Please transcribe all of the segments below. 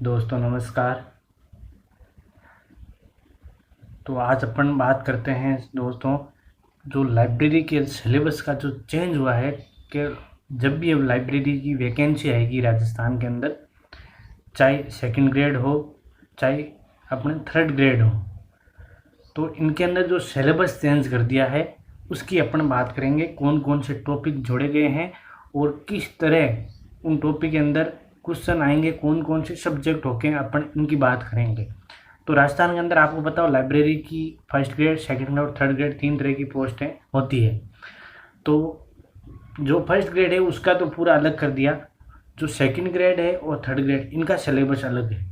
दोस्तों नमस्कार। तो आज अपन बात करते हैं दोस्तों, जो लाइब्रेरी के सिलेबस का जो चेंज हुआ है कि जब भी अब लाइब्रेरी की वैकेंसी आएगी राजस्थान के अंदर, चाहे सेकंड ग्रेड हो चाहे अपने थर्ड ग्रेड हो, तो इनके अंदर जो सिलेबस चेंज कर दिया है उसकी अपन बात करेंगे। कौन कौन से टॉपिक जोड़े गए हैं और किस तरह उन टॉपिक के अंदर क्वेश्चन आएंगे, कौन कौन से सब्जेक्ट होके अपन इनकी बात करेंगे। तो राजस्थान के अंदर आपको बताओ, लाइब्रेरी की फर्स्ट ग्रेड, सेकंड ग्रेड और थर्ड ग्रेड 3 तरह की पोस्टें होती है। तो जो फर्स्ट ग्रेड है उसका तो पूरा अलग कर दिया, जो सेकंड ग्रेड है और थर्ड ग्रेड इनका सिलेबस अलग है।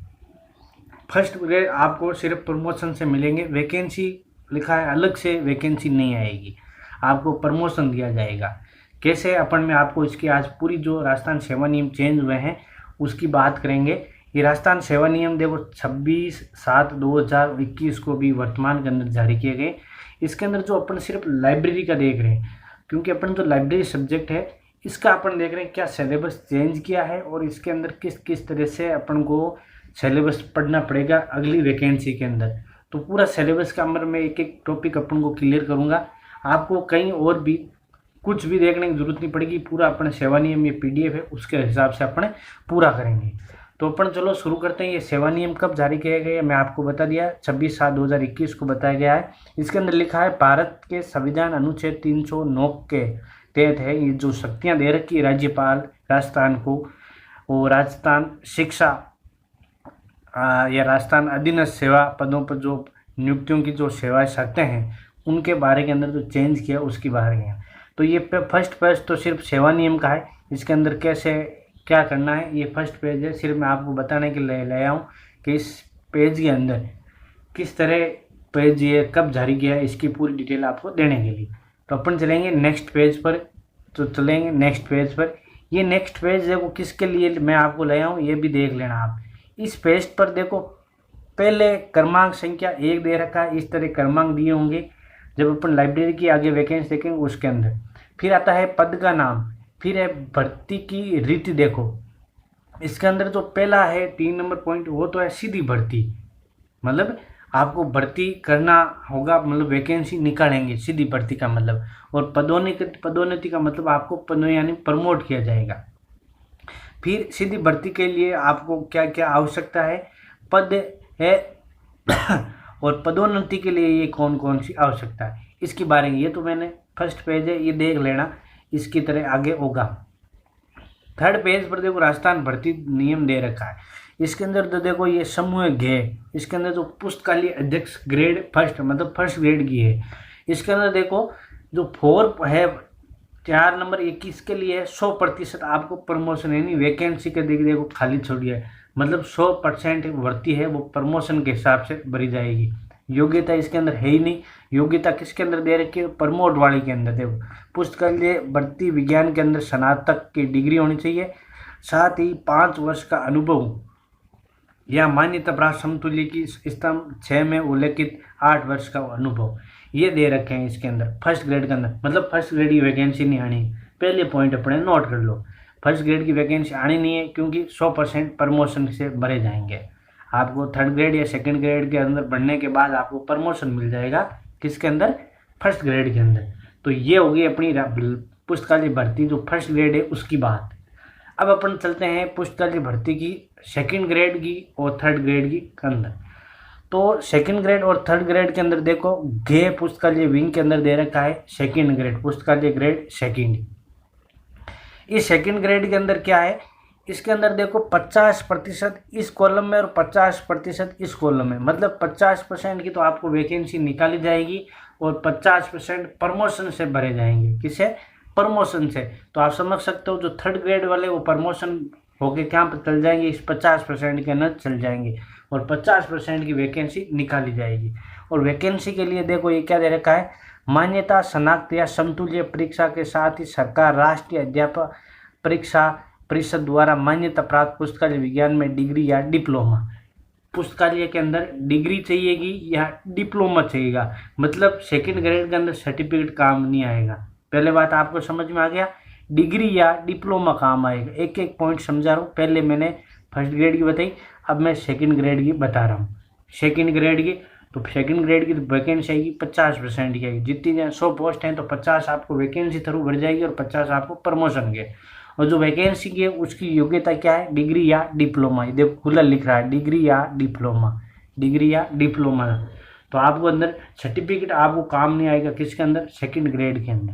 फर्स्ट ग्रेड आपको सिर्फ प्रमोशन से मिलेंगे, वैकेंसी लिखा है अलग से, वैकेंसी नहीं आएगी, आपको प्रमोशन दिया जाएगा। कैसे अपन में आपको इसकी आज पूरी जो राजस्थान सेवा नियम चेंज हुए हैं उसकी बात करेंगे। ये राजस्थान सेवा नियम देखो 26/7/2021 को भी वर्तमान के अंदर जारी किए गए। इसके अंदर जो अपन सिर्फ लाइब्रेरी का देख रहे हैं, क्योंकि अपन जो लाइब्रेरी सब्जेक्ट है इसका अपन देख रहे हैं क्या सिलेबस चेंज किया है और इसके अंदर किस किस तरह से अपन को सिलेबस पढ़ना पड़ेगा अगली वैकेंसी के अंदर। तो पूरा सिलेबस का अंदर मैं एक एक टॉपिक अपन को क्लियर करूँगा, आपको कहीं और भी कुछ भी देखने की जरूरत नहीं पड़ेगी। पूरा अपने सेवा नियम ये PDF है उसके हिसाब से अपने पूरा करेंगे। तो अपन चलो शुरू करते हैं। ये सेवा नियम कब जारी किया गया मैं आपको बता दिया, 26/7/2021 को बताया गया है। इसके अंदर लिखा है भारत के संविधान अनुच्छेद 309 के तहत है ये जो शक्तियाँ दे रखी है राज्यपाल राजस्थान को, और राजस्थान शिक्षा या राजस्थान अधीनस्थ सेवा पदों पर जो नियुक्तियों की जो सेवाएं सकते हैं उनके बारे के अंदर जो चेंज किया उसकी बारे में। तो ये फर्स्ट पेज तो सिर्फ सेवा नियम का है, इसके अंदर कैसे क्या करना है ये फर्स्ट पेज है। सिर्फ मैं आपको बताने के लिए लाया हूँ कि इस पेज के अंदर किस तरह पेज ये कब जारी किया है इसकी पूरी डिटेल आपको देने के लिए। तो अपन चलेंगे नेक्स्ट पेज पर। तो चलेंगे नेक्स्ट पेज पर। ये नेक्स्ट पेज देखो किसके लिए मैं आपको लाया हूँ ये भी देख लेना आप। इस पेज पर देखो पहले क्रमांक संख्या 1 दे रखा है, इस तरह क्रमांक दिए होंगे जब अपन लाइब्रेरी की आगे वैकेंसी देखेंगे उसके अंदर। फिर आता है पद का नाम, फिर है भर्ती की रीति। देखो इसके अंदर जो पहला है 3 नंबर पॉइंट वो तो है सीधी भर्ती, मतलब आपको भर्ती करना होगा, मतलब वैकेंसी निकालेंगे सीधी भर्ती का मतलब। और पदोन्नति का मतलब आपको यानी प्रमोट किया जाएगा। फिर सीधी भर्ती के लिए आपको क्या क्या आवश्यकता है, पद है और पदोन्नति के लिए ये कौन कौन सी आवश्यकता है इसके बारे में। ये तो मैंने फर्स्ट पेज है ये देख लेना, इसकी तरह आगे होगा। थर्ड पेज पर देखो राजस्थान भर्ती नियम दे रखा है। इसके अंदर तो देखो ये समूह ग, इसके अंदर जो पुस्तकालय अध्यक्ष ग्रेड फर्स्ट मतलब फर्स्ट ग्रेड की है। इसके अंदर देखो जो 4 है 4 नंबर 21 के लिए 100% आपको प्रमोशन, यानी वैकेंसी के देखो खाली छोड़ी है, मतलब 100% भर्ती है वो प्रमोशन के हिसाब से भरी जाएगी। योग्यता इसके अंदर है ही नहीं, योग्यता किसके अंदर दे रखी है, प्रमोट वाली के अंदर। देखो पुस्तकालय भर्ती विज्ञान के अंदर स्नातक की डिग्री होनी चाहिए, साथ ही 5 वर्ष का अनुभव या मान्यता प्राप्त समतुल्य की स्तंभ 6 में उल्लेखित 8 वर्ष का अनुभव ये दे रखे हैं इसके अंदर फर्स्ट ग्रेड के अंदर। मतलब फर्स्ट ग्रेड की वैकेंसी नहीं आनी, पहले पॉइंट अपने नोट कर लो। फर्स्ट ग्रेड की वैकेंसी आनी नहीं है क्योंकि 100% प्रमोशन से भरे जाएंगे। आपको थर्ड ग्रेड या सेकंड ग्रेड के अंदर बढ़ने के बाद आपको प्रमोशन मिल जाएगा किसके अंदर, फर्स्ट ग्रेड के अंदर। तो ये होगी अपनी पुस्तकालय भर्ती जो फर्स्ट ग्रेड है उसकी बात। अब अपन चलते हैं पुस्तकालय भर्ती की सेकंड ग्रेड की और थर्ड ग्रेड की अंदर। तो सेकंड ग्रेड और थर्ड ग्रेड के अंदर देखो गे पुस्तकालय विंग के अंदर दे रखा है सेकंड ग्रेड, पुस्तकालय ग्रेड सेकंड। इस सेकंड ग्रेड के अंदर क्या है, इसके अंदर देखो 50% इस कॉलम में और 50% इस कॉलम में, मतलब 50% की तो आपको वैकेंसी निकाली जाएगी और 50% प्रमोशन से भरे जाएंगे। किसे, प्रमोशन से। तो आप समझ सकते हो जो थर्ड ग्रेड वाले वो प्रमोशन होके क्या पर चल जाएंगे, इस 50% के अंदर चल जाएंगे और 50% की वैकेंसी निकाली जाएगी। और वैकेंसी के लिए देखो ये क्या दे रखा है, मान्यता शनाख्त या समतुल्य परीक्षा के साथ ही सरकार राष्ट्रीय अध्यापक परीक्षा परिषद द्वारा मान्यता प्राप्त पुस्तकालय विज्ञान में डिग्री या डिप्लोमा। पुस्तकालय के अंदर डिग्री चाहिएगी या डिप्लोमा चाहिएगा, मतलब सेकंड ग्रेड के अंदर सर्टिफिकेट काम नहीं आएगा। पहले बात आपको समझ में आ गया, डिग्री या डिप्लोमा काम आएगा। एक एक पॉइंट समझा रहा हूँ, पहले मैंने फर्स्ट ग्रेड की बताई, अब मैं सेकंड ग्रेड की बता रहा हूँ। सेकंड ग्रेड की, तो सेकंड ग्रेड की तो वैकेंसी आएगी 50% की आएगी। जितनी 100 पोस्ट हैं तो 50 आपको वैकेंसी थ्रू भर जाएगी और 50 आपको प्रमोशन के। और जो वैकेंसी की है उसकी योग्यता क्या है, डिग्री या डिप्लोमा। ये देखो खुला लिख रहा है डिग्री या डिप्लोमा, डिग्री या डिप्लोमा। तो आपको अंदर सर्टिफिकेट आपको काम नहीं आएगा किसके अंदर, सेकंड ग्रेड के अंदर।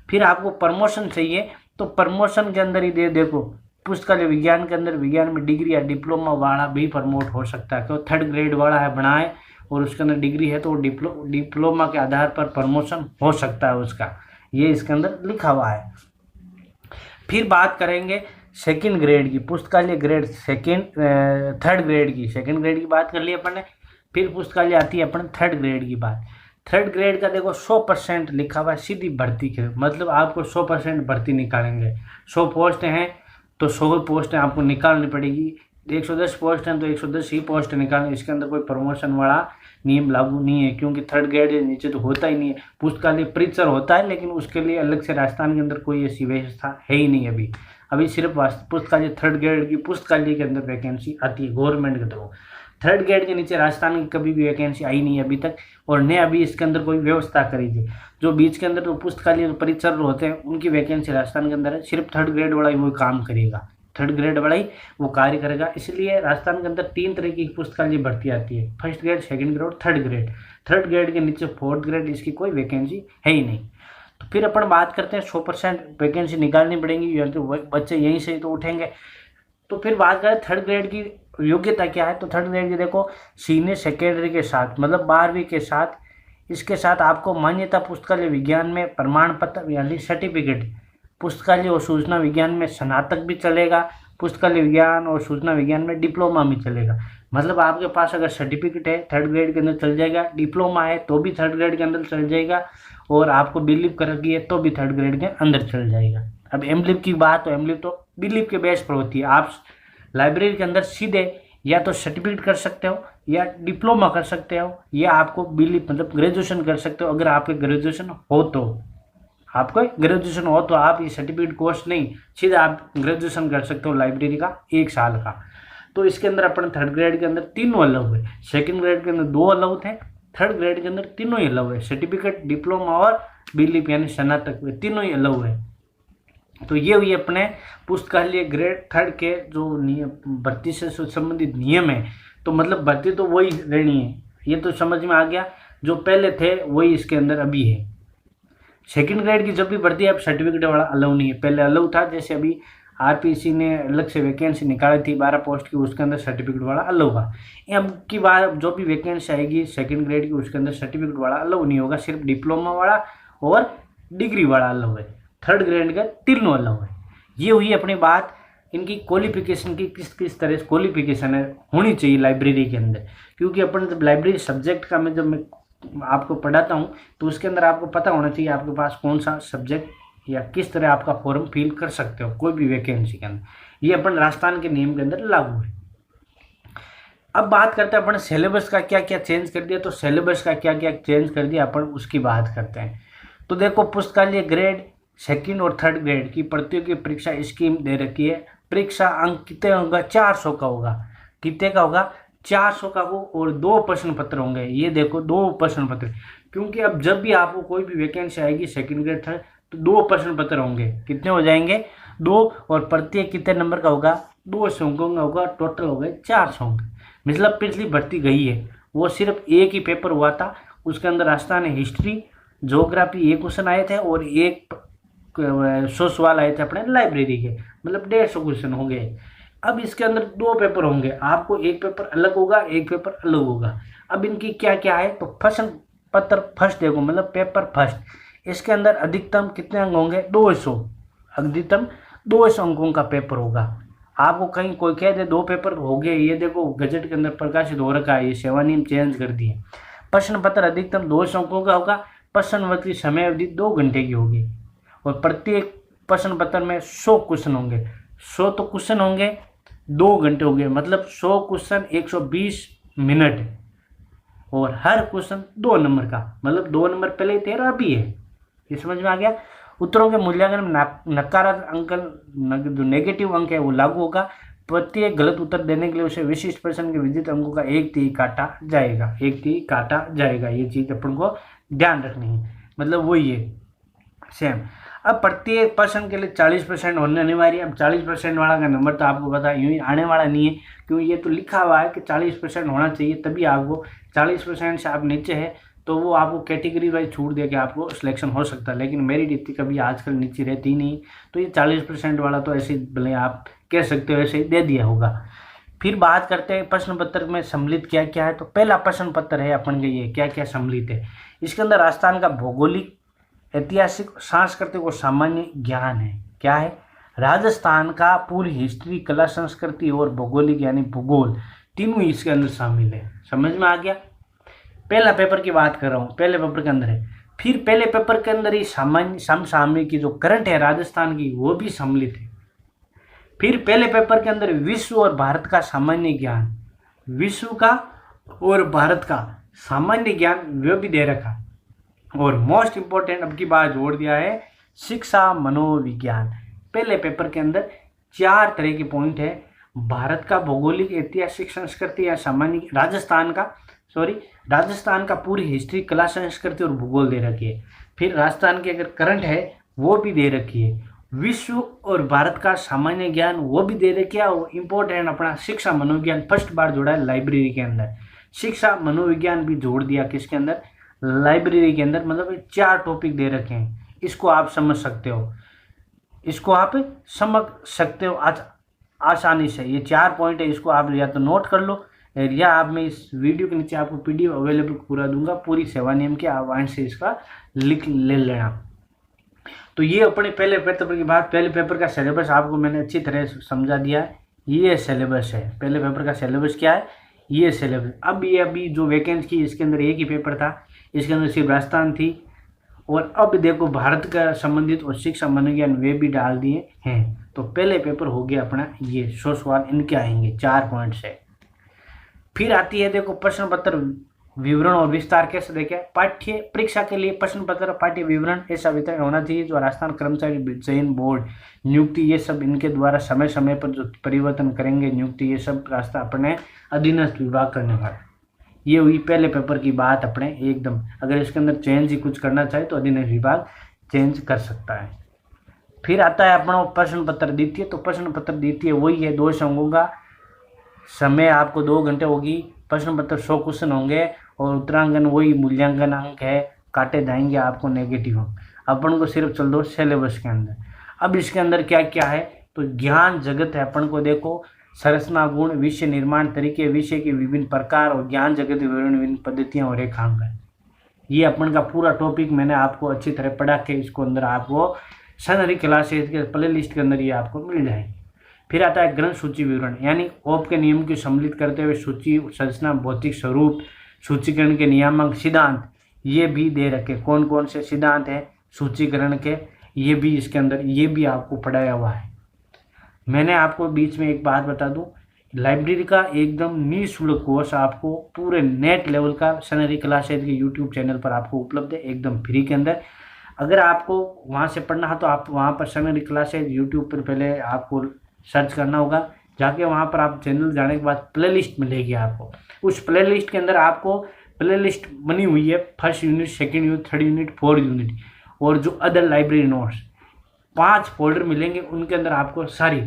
फिर आपको प्रमोशन चाहिए तो प्रमोशन के अंदर ही देखो पुस्तकालय विज्ञान के अंदर विज्ञान में डिग्री या डिप्लोमा वाला भी प्रमोट हो सकता है। क्यों, थर्ड ग्रेड वाला है बनाए और उसके अंदर डिग्री है तो डिप्लोमा के आधार पर प्रमोशन हो सकता है उसका, ये इसके अंदर लिखा हुआ है। फिर बात करेंगे सेकंड ग्रेड की, पुस्तकालय ग्रेड थर्ड ग्रेड की, सेकंड ग्रेड की बात कर ली अपन ने। फिर पुस्तकालय आती है अपन थर्ड ग्रेड की बात। थर्ड ग्रेड का देखो 100% लिखा हुआ है सीधी भर्ती के, मतलब आपको 100% भर्ती निकालेंगे। 100 पोस्ट हैं तो 100 पोस्टें आपको निकालनी पड़ेगी। 110 पोस्ट हैं तो 110 ही पोस्ट निकालनी। इसके अंदर कोई प्रमोशन वाला नियम लागू नहीं है, क्योंकि थर्ड ग्रेड के नीचे तो होता ही नहीं है। पुस्तकालय परीक्षर होता है लेकिन उसके लिए अलग से राजस्थान के अंदर कोई ऐसी व्यवस्था है ही नहीं अभी सिर्फ पुस्तकालय थर्ड ग्रेड की पुस्तकालय के अंदर वैकेंसी आती है गवर्नमेंट के थ्रू। थर्ड ग्रेड के नीचे राजस्थान की कभी भी वैकेंसी आई नहीं है अभी तक, और न अभी इसके अंदर कोई व्यवस्था करी थी। जो बीच के अंदर जो पुस्तकालय परीक्षर होते हैं उनकी वैकेंसी राजस्थान के अंदर है, सिर्फ थर्ड ग्रेड वाला ही वो काम करेगा, थर्ड ग्रेड वाला ही वो कार्य करेगा। इसलिए राजस्थान के अंदर 3 तरह की पुस्तकालय भर्ती आती है, फर्स्ट ग्रेड, सेकंड ग्रेड और थर्ड ग्रेड। थर्ड ग्रेड के नीचे फोर्थ ग्रेड इसकी कोई वैकेंसी है ही नहीं। तो फिर अपन बात करते हैं 100% वैकेंसी निकालनी पड़ेगी, या तो बच्चे यहीं से तो उठेंगे। तो फिर बात करें थर्ड ग्रेड की योग्यता क्या है, तो थर्ड ग्रेड की देखो सीनियर सेकेंडरी के साथ, मतलब 12वीं के साथ, इसके साथ आपको मान्यता पुस्तकालय विज्ञान में प्रमाण पत्र यानी सर्टिफिकेट, पुस्तकालय और सूचना विज्ञान में स्नातक भी चलेगा, पुस्तकालय विज्ञान और सूचना विज्ञान में डिप्लोमा भी चलेगा। मतलब आपके पास अगर सर्टिफिकेट है थर्ड ग्रेड के अंदर चल जाएगा, डिप्लोमा है तो भी थर्ड ग्रेड के अंदर चल जाएगा, और आपको बिलीव कर रखी है तो भी थर्ड ग्रेड के अंदर चल जाएगा। अब एमलिप की बात, तो एमलिप तो बिलीव के बेस पर होती है। आप लाइब्रेरी के अंदर सीधे या तो सर्टिफिकेट कर सकते हो या डिप्लोमा कर सकते हो, या आपको बिलीव मतलब ग्रेजुएशन कर सकते हो। अगर आपके ग्रेजुएशन हो तो आप ये सर्टिफिकेट कोर्स नहीं, सीधा आप ग्रेजुएशन कर सकते हो लाइब्रेरी का 1 साल का। तो इसके अंदर अपन थर्ड ग्रेड के अंदर तीनों अलाउ है, सेकंड ग्रेड के अंदर 2 अलाउ थे, थर्ड ग्रेड के अंदर तीनों ही अलाउ है, सर्टिफिकेट, डिप्लोमा और बिलीव यानी स्नातक तीनों ही अलाउ है। तो ये हुई अपने पुस्तकालय ग्रेड थर्ड के जो नियम, भर्ती से संबंधित नियम है। तो मतलब भर्ती तो वही रहनी है, ये तो समझ में आ गया। जो पहले थे वही इसके अंदर अभी है। सेकंड ग्रेड की जब भी भर्ती है अब सर्टिफिकेट वाला अलाउ नहीं है, पहले अलाउ था। जैसे अभी आरपीसी ने अलग से वैकेंसी निकाली थी 12 पोस्ट की, उसके अंदर सर्टिफिकेट वाला अलाउ हुआ। अब की बार जो भी वैकेंसी आएगी सेकंड ग्रेड की उसके अंदर सर्टिफिकेट वाला अलाउ नहीं होगा, सिर्फ डिप्लोमा वाला और डिग्री वाला अलाउ है। थर्ड ग्रेड का तीनों अलाउ है। ये हुई अपनी बात इनकी क्वालिफिकेशन की, किस किस तरह से क्वालिफिकेशन है होनी चाहिए लाइब्रेरी के अंदर। क्योंकि अपन जब लाइब्रेरी सब्जेक्ट का जब मैं आपको पढ़ाता हूँ तो उसके अंदर आपको पता होना चाहिए आपके पास कौन सा सब्जेक्ट या किस तरह आपका फॉर्म फिल कर सकते हो कोई भी वैकेंसी के अंदर। ये अपन राजस्थान के नियम के अंदर लागू है। अब बात करते हैं अपन सिलेबस का क्या क्या चेंज कर दिया, तो सिलेबस का क्या क्या चेंज कर दिया अपन उसकी बात करते हैं। तो देखो पुस्तकालय ग्रेड सेकंड और थर्ड ग्रेड की प्रतियोगी परीक्षा स्कीम दे रखी है। परीक्षा अंक कितने होगा, 400 का होगा। कितने का होगा, 400 का हो, और 2 प्रश्न पत्र होंगे। ये देखो 2 प्रश्न पत्र, क्योंकि अब जब भी आपको कोई भी वैकेंसी आएगी सेकंड ग्रेड थर्ड तो 2 प्रश्न पत्र होंगे। कितने हो जाएंगे, 2, और प्रत्येक कितने नंबर का होगा, 200 अंकों का होगा। टोटल हो गए 400 अंक। मतलब पिछली भर्ती गई है वो सिर्फ एक ही पेपर हुआ था, उसके अंदर राजस्थान हिस्ट्री ज्योग्राफी ये क्वेश्चन आए थे और एक 100 सवाल आए थे अपने लाइब्रेरी के, मतलब 150 क्वेश्चन हो गए। अब इसके अंदर 2 पेपर होंगे, आपको एक पेपर अलग होगा एक पेपर अलग होगा। अब इनकी क्या क्या है, तो प्रश्न पत्र फर्स्ट देखो, मतलब पेपर फर्स्ट, इसके अंदर अधिकतम कितने अंक होंगे, 200, अधिकतम 200 अंकों का पेपर होगा। आपको कहीं कोई कह दे 2 पेपर हो गए, ये देखो गजट के अंदर प्रकाशित हो रखा है, ये सेवा नियम चेंज कर दिए। प्रश्न पत्र अधिकतम 200 अंकों का होगा। प्रश्न की समय अवधि 2 घंटे की होगी, और प्रत्येक प्रश्न पत्र में 100 क्वेश्चन होंगे। 100 तो क्वेश्चन होंगे, 2 घंटे हो गए, मतलब 100 क्वेश्चन 120 मिनट, और हर क्वेश्चन 2 नंबर का, मतलब 2 नंबर पहले ही 13 अभी है। ये समझ में आ गया। उत्तरों के मूल्यांकन में नकारात्मक अंक जो नेगेटिव अंक है वो लागू होगा। प्रत्येक गलत उत्तर देने के लिए उसे विशिष्ट प्रश्न के विदित अंकों का 1/3 काटा जाएगा, 1/3 काटा जाएगा। ये चीज़ अपन को ध्यान रखनी है, मतलब वही है सेम। अब प्रत्येक प्रश्न के लिए 40% होने अनिवार्य है। अब 40% वाला का नंबर तो आपको पता है यूँ ही आने वाला नहीं है, क्योंकि ये तो लिखा हुआ है कि 40% होना चाहिए, तभी आपको 40% से आप नीचे है तो वो आपको कैटेगरी वाइज छूट दे के आपको सिलेक्शन हो सकता है, लेकिन मेरिट इतनी कभी आजकल नीचे रहती नहीं, तो ये 40% वाला तो ऐसे भले आप कह सकते हो ऐसे ही दे दिया होगा। फिर बात करते हैं प्रश्न पत्र में सम्मिलित क्या क्या है। तो पहला प्रश्न पत्र है अपन के ये क्या क्या सम्मिलित है। इसके अंदर राजस्थान का भौगोलिक, ऐतिहासिक, सांस्कृतिक और सामान्य ज्ञान है। क्या है? राजस्थान का पूरी हिस्ट्री, कला, संस्कृति और भौगोलिक यानी भूगोल, तीनों इसके अंदर शामिल है। समझ में आ गया? पहला पेपर की बात कर रहा हूँ, पहले पेपर के अंदर है। फिर पहले पेपर के अंदर ही सामान्य समसामयिक की जो करंट है राजस्थान की वो भी सम्मिलित है। फिर पहले पेपर के अंदर विश्व और भारत का सामान्य ज्ञान, विश्व का और भारत का सामान्य ज्ञान वो भी दे रखा। और मोस्ट इंपॉर्टेंट अब की बात जोड़ दिया है शिक्षा मनोविज्ञान। पहले पेपर के अंदर 4 तरह के पॉइंट है। भारत का भौगोलिक, ऐतिहासिक, संस्कृति या सामान्य, राजस्थान का पूरी हिस्ट्री, कला, संस्कृति और भूगोल दे रखी है। फिर राजस्थान की अगर करंट है वो भी दे रखी है। विश्व और भारत का सामान्य ज्ञान वो भी दे रखी है। और इम्पोर्टेंट अपना शिक्षा मनोविज्ञान फर्स्ट बार जोड़ा है लाइब्रेरी के अंदर। शिक्षा मनोविज्ञान भी जोड़ दिया किसके अंदर? लाइब्रेरी के अंदर। मतलब 4 टॉपिक दे रखे हैं, इसको आप समझ सकते हो, इसको आप समझ सकते हो आसानी से। ये 4 पॉइंट है, इसको आप या तो नोट कर लो या आप मैं इस वीडियो के नीचे आपको PDF अवेलेबल पूरा दूंगा, पूरी सेवा नियम के आह्वान से इसका लिख ले लेना। तो ये अपने पहले पेपर की बात। पहले पेपर का सिलेबस आपको मैंने अच्छी तरह समझा दिया है। ये सिलेबस है, पहले पेपर का सिलेबस क्या है, ये सिलेबस। अब ये अभी जो वैकेंसी की इसके अंदर एक ही पेपर था, इसके अंदर सिर्फ राजस्थान थी। और अब देखो भारत का संबंधित और शिक्षा मनोविज्ञान वे भी डाल दिए हैं। तो पहले पेपर हो गया अपना ये 100 सवाल इनके आएंगे 4 पॉइंट से। फिर आती है देखो प्रश्न पत्र विवरण और विस्तार। कैसे देखें? पाठ्य परीक्षा के लिए प्रश्न पत्र, पाठ्य विवरण ऐसा वितरण होना चाहिए जो राजस्थान कर्मचारी चयन बोर्ड, नियुक्ति, ये सब इनके द्वारा समय समय पर जो परिवर्तन करेंगे नियुक्ति, ये सब रास्ता अपने अधीनस्थ विभाग करने वाला। ये हुई पहले पेपर की बात अपने एकदम। अगर इसके अंदर चेंज ही कुछ करना चाहे तो अधीनस्थ विभाग चेंज कर सकता है। फिर आता है अपना प्रश्न पत्र द्वितीय। तो प्रश्न पत्र द्वितीय वही है, 2 अंकों का समय, आपको 2 घंटे होगी। प्रश्न पत्र 100 क्वेश्चन होंगे और उत्तरांकन वही मूल्यांकन अंक है, काटे जाएंगे आपको नेगेटिव अंक। अपन को सिर्फ चल दो सिलेबस के अंदर। अब इसके अंदर क्या क्या है? तो ज्ञान जगत है अपन को, देखो संरचना, गुण, विषय निर्माण तरीके, विषय के विभिन्न प्रकार और ज्ञान जगत विवरण, विभिन्न पद्धतियाँ और रेखांकन। ये अपन का पूरा टॉपिक मैंने आपको अच्छी तरह पढ़ा के इसको अंदर आपको सनहरी क्लासेज के प्ले लिस्ट के अंदर ये आपको मिल जाएगी। फिर आता है ग्रंथ सूची विवरण, यानी ओप के नियम को सम्मिलित करते हुए सूची, संरचना, भौतिक स्वरूप, सूचीकरण के नियामक, सिद्धांत ये भी दे रखे। कौन कौन से सिद्धांत हैं सूचीकरण के, ये भी इसके अंदर ये भी आपको पढ़ाया हुआ है। मैंने आपको बीच में एक बात बता दूं, लाइब्रेरी का एकदम निःशुल्क कोर्स आपको पूरे नेट लेवल का सनहरी क्लासेज के यूट्यूब चैनल पर आपको उपलब्ध है एकदम फ्री के अंदर। अगर आपको वहाँ से पढ़ना है तो आप वहाँ पर सनहरी क्लासेज यूट्यूब पर पहले आपको सर्च करना होगा। जाके वहाँ पर आप चैनल जाने के बाद प्लेलिस्ट मिलेगी आपको। उस प्लेलिस्ट के अंदर आपको प्लेलिस्ट बनी हुई है, first unit, second unit, third unit, fourth unit और जो अदर लाइब्रेरी नोट्स 5 फोल्डर मिलेंगे, उनके अंदर आपको सारी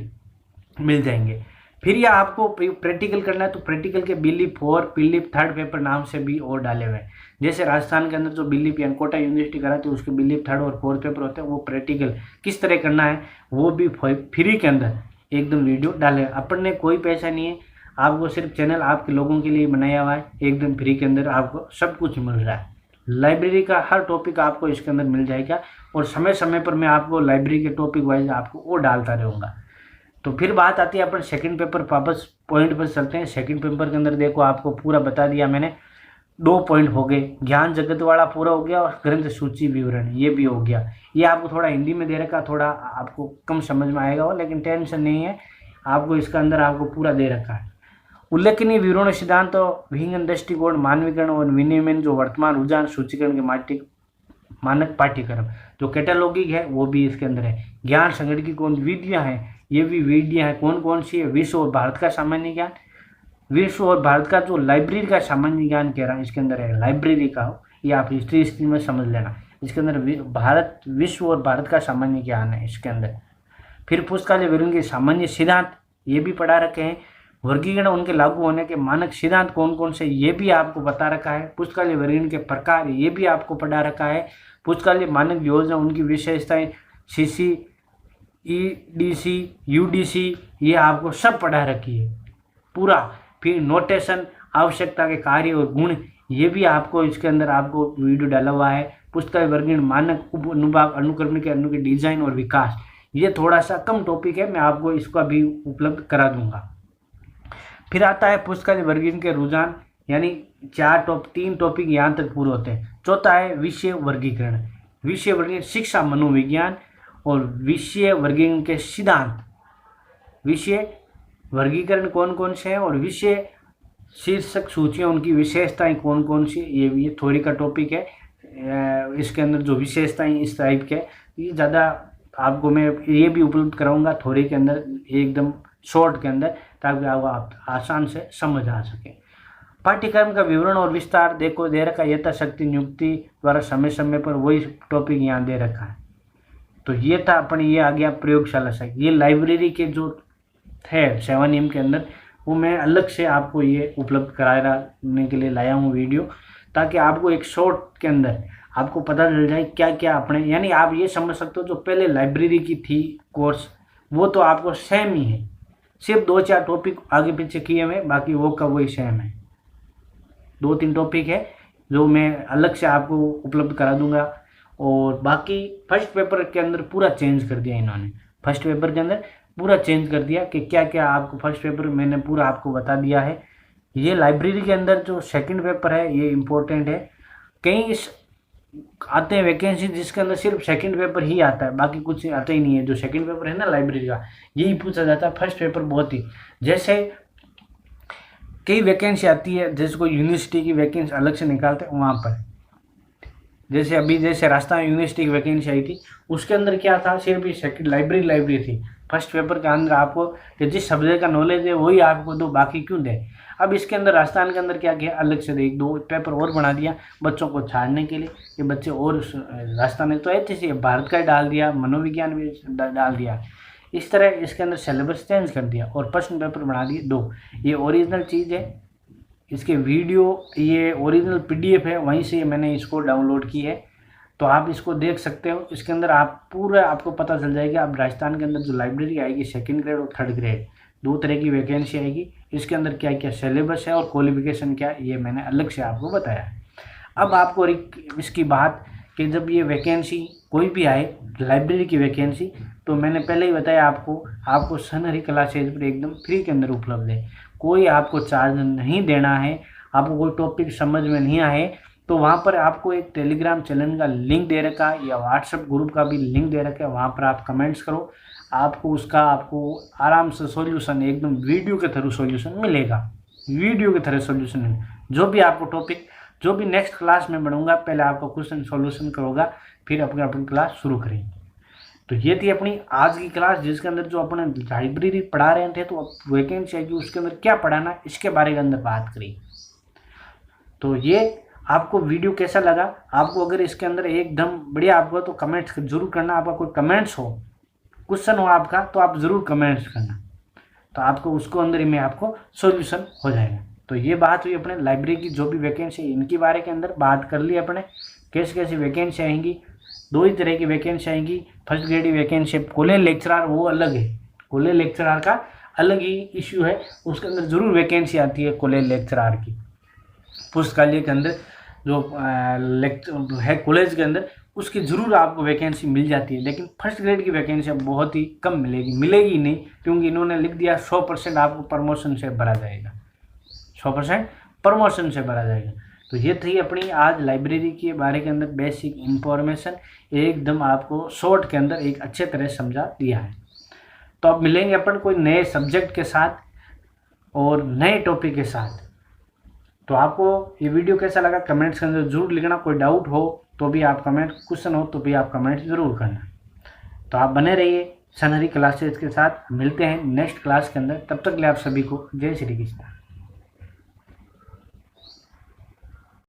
मिल जाएंगे। फिर यह आपको प्रैक्टिकल करना है तो प्रैक्टिकल के बिलीप 4, बिलीप 3 पेपर नाम से भी और डाले हुए हैं। जैसे राजस्थान के अंदर जो बिलीप या कोटा यूनिवर्सिटी कराती है उसके बिलीप 3 और 4 पेपर होते हैं, वो प्रैक्टिकल किस तरह करना है वो भी फ्री के अंदर एकदम वीडियो डाले। अपन ने कोई पैसा नहीं है, आपको सिर्फ चैनल आपके लोगों के लिए बनाया हुआ है, एकदम फ्री के अंदर आपको सब कुछ मिल रहा है। लाइब्रेरी का हर टॉपिक आपको इसके अंदर मिल जाएगा और समय समय पर मैं आपको लाइब्रेरी के टॉपिक वाइज आपको वो डालता रहूँगा। तो फिर बात आती है अपन सेकंड पेपर वापस पॉइंट पर चलते हैं। सेकंड पेपर के अंदर देखो आपको पूरा बता दिया मैंने, 2 पॉइंट हो गए, ज्ञान जगत वाला पूरा हो गया और ग्रंथ सूची विवरण ये भी हो गया। ये आपको थोड़ा हिंदी में दे रखा, थोड़ा आपको कम समझ में आएगा वो, लेकिन टेंशन नहीं है, आपको इसका अंदर आपको पूरा दे रखा है। उल्लेखनीय विवरण सिद्धांत तो विहंगन दृष्टिकोण, मानवीकरण और विनियमन जो वर्तमान रुझान, सूचीकरण के मानक पाठ्यक्रम जो कैटालॉगिंग है वो भी इसके अंदर है। ज्ञान संगठन की कौन विधियाँ हैं ये भी वीडियो है कौन कौन सी है, विश्व और भारत का सामान्य ज्ञान, विश्व और भारत का जो लाइब्रेरी का सामान्य ज्ञान कह रहा है इसके अंदर है लाइब्रेरी का हो, ये आप हिस्ट्री में समझ लेना। इसके अंदर भारत, विश्व और भारत का सामान्य ज्ञान है इसके अंदर। फिर पुस्तकालय वर्गीकरण के सामान्य सिद्धांत ये भी पढ़ा रखे हैं, वर्गीकरण उनके लागू होने के मानक सिद्धांत कौन कौन से ये भी आपको बता रखा है, पुस्तकालय वर्गीकरण के प्रकार ये भी आपको पढ़ा रखा है, पुस्तकालय मानक योजना उनकी विशेषताएं, सीसी, ईडीसी, यूडीसी ये आपको सब पढ़ा रखी है पूरा। फिर नोटेशन, आवश्यकता के कार्य और गुण ये भी आपको इसके अंदर आपको वीडियो डाला हुआ है। पुस्तकालय वर्गीकरण मानक, उप अनुभाग, अनुक्रम के अणु के डिजाइन और विकास, ये थोड़ा सा कम टॉपिक है, मैं आपको इसका भी उपलब्ध करा दूंगा। फिर आता है पुस्तकालय वर्गीकरण के रुझान, यानी 3 टॉपिक यहाँ तक पूरे होते हैं। चौथा है विषय वर्गीकरण, विषय वर्गीकरण शिक्षा मनोविज्ञान और विषय वर्गीकरण के सिद्धांत। विषय वर्गीकरण कौन कौन से हैं और विषय शीर्षक सूचियाँ उनकी विशेषताएं कौन कौन सी, ये थ्योरी का टॉपिक है। इसके अंदर जो विशेषताएं इस टाइप के, ये ज़्यादा आपको मैं ये भी उपलब्ध कराऊंगा थ्योरी के अंदर एकदम शॉर्ट के अंदर, ताकि आप आसान से समझ आ सके। पाठ्यक्रम का विवरण और विस्तार देखो दे रखा है, यथाशक्ति नियुक्ति द्वारा समय समय पर वही टॉपिक यहाँ दे रखा है। तो ये था अपन, ये आ गया प्रयोगशाला से। ये लाइब्रेरी के जो थे 7 नियम के अंदर, वो मैं अलग से आपको ये उपलब्ध कराने के लिए लाया हूँ वीडियो, ताकि आपको एक शॉर्ट के अंदर आपको पता चल जाए क्या क्या अपने, यानी आप ये समझ सकते हो जो पहले लाइब्रेरी की थी कोर्स, वो तो आपको सेम ही है, सिर्फ 2-4 टॉपिक आगे पीछे किए हुए, बाकी वो का वही सेम है। 2-3 टॉपिक है जो मैं अलग से आपको उपलब्ध करा दूंगा। और बाकी फर्स्ट पेपर के अंदर पूरा चेंज कर दिया इन्होंने, फर्स्ट पेपर के अंदर पूरा चेंज कर दिया कि क्या क्या आपको फर्स्ट पेपर मैंने पूरा आपको बता दिया है। ये लाइब्रेरी के अंदर जो सेकंड पेपर है ये इम्पोर्टेंट है। कई आते हैं वैकेंसी जिसके अंदर सिर्फ सेकंड पेपर ही आता है, बाकी कुछ आता ही नहीं है। जो सेकंड पेपर है ना लाइब्रेरी का, यही पूछा जाता है। फर्स्ट पेपर बहुत ही, जैसे कई वैकेंसी आती है, जैसे कोई यूनिवर्सिटी की वैकेंसी अलग से निकालते हैं वहाँ पर, जैसे अभी जैसे राजस्थान यूनिवर्सिटी की वैकेंसी आई थी, उसके अंदर क्या था, सिर्फ ये सेकंड लाइब्रेरी थी। फर्स्ट पेपर के अंदर आपको कि जिस सब्जेक्ट का नॉलेज है वही आपको दो, बाकी क्यों दे। अब इसके अंदर राजस्थान के अंदर क्या किया, अलग से 1-2 पेपर और बना दिया बच्चों को छाड़ने के लिए, कि बच्चे और राजस्थान में तो ऐसे भारत का डाल दिया, मनोविज्ञान भी डाल दिया। इस तरह इसके अंदर सिलेबस चेंज कर दिया और प्रश्न पेपर बना दिए 2। ये ओरिजिनल चीज़ है, इसके वीडियो ये ओरिजिनल PDF है, वहीं से मैंने इसको डाउनलोड की है, तो आप इसको देख सकते हो। इसके अंदर आप पूरा आपको पता चल जाएगा। अब राजस्थान के अंदर जो लाइब्रेरी आएगी 2nd ग्रेड और 3rd ग्रेड 2 तरह की वैकेंसी आएगी। इसके अंदर क्या क्या सिलेबस है और क्वालिफिकेशन क्या है, ये मैंने अलग से आपको बताया। अब आपको इसकी बात कि जब ये वैकेंसी कोई भी आए लाइब्रेरी की वैकेंसी, तो मैंने पहले ही बताया आपको सनहरी क्लासेज पर एकदम फ्री के अंदर उपलब्ध है। कोई आपको चार्ज नहीं देना है। आपको कोई टॉपिक समझ में नहीं आए तो वहाँ पर आपको एक टेलीग्राम चैनल का लिंक दे रखा है, या व्हाट्सएप ग्रुप का भी लिंक दे रखा है। वहाँ पर आप कमेंट्स करो, आपको आराम से सॉल्यूशन एकदम वीडियो के थ्रू सॉल्यूशन मिलेगा। वीडियो के थ्रू सॉल्यूशन जो भी आपको टॉपिक, जो भी नेक्स्ट क्लास में बढ़ूंगा, पहले आपका क्वेश्चन सॉल्यूशन करूँगा, फिर अपनी क्लास शुरू करेंगे। तो ये थी अपनी आज की क्लास, जिसके अंदर जो अपने लाइब्रेरी पढ़ा रहे थे, तो वैकेंसी आएगी उसके अंदर क्या पढ़ाना इसके बारे में अंदर बात करी। तो ये आपको वीडियो कैसा लगा, आपको अगर इसके अंदर एकदम बढ़िया आपको, तो कमेंट्स जरूर करना। आपका कोई कमेंट्स हो, क्वेश्चन हो आपका, तो आप ज़रूर कमेंट्स करना, तो आपको उसको अंदर ही में आपको सॉल्यूशन हो जाएगा। तो ये बात हुई अपने लाइब्रेरी की जो भी वैकेंसी, इनके बारे के अंदर बात कर ली अपने। कैसी कैसी वैकेंसी आएंगी, 2 ही तरह की वैकेंसी आएंगी। फर्स्ट ग्रेड की वैकेंसी, कॉलेज लेक्चरर वो अलग है, कॉलेज लेक्चरर का अलग ही इश्यू है, उसके अंदर ज़रूर वैकेंसी आती है कॉलेज लेक्चरर की। पुस्तकालय के अंदर जो लेक्चर है कॉलेज के अंदर, उसकी ज़रूर आपको वैकेंसी मिल जाती है, लेकिन फर्स्ट ग्रेड की वैकेंसी बहुत ही कम मिलेगी नहीं, क्योंकि इन्होंने लिख दिया 100% आपको प्रमोशन से भरा जाएगा, 100% प्रमोशन से भरा जाएगा। तो ये थी अपनी आज लाइब्रेरी के बारे के अंदर बेसिक इंफॉर्मेशन, एकदम आपको शॉर्ट के अंदर एक अच्छे तरह समझा दिया है। तो अब मिलेंगे अपन कोई नए सब्जेक्ट के साथ और नए टॉपिक के साथ। तो आपको ये वीडियो कैसा लगा कमेंट्स के अंदर जरूर लिखना। कोई डाउट हो तो भी आप कमेंट, क्वेश्चन हो तो भी आप कमेंट ज़रूर करना। तो आप बने रहिए, सनहरी क्लासेस के साथ मिलते हैं नेक्स्ट क्लास के अंदर। तब तक के लिए आप सभी को जय श्री कृष्ण।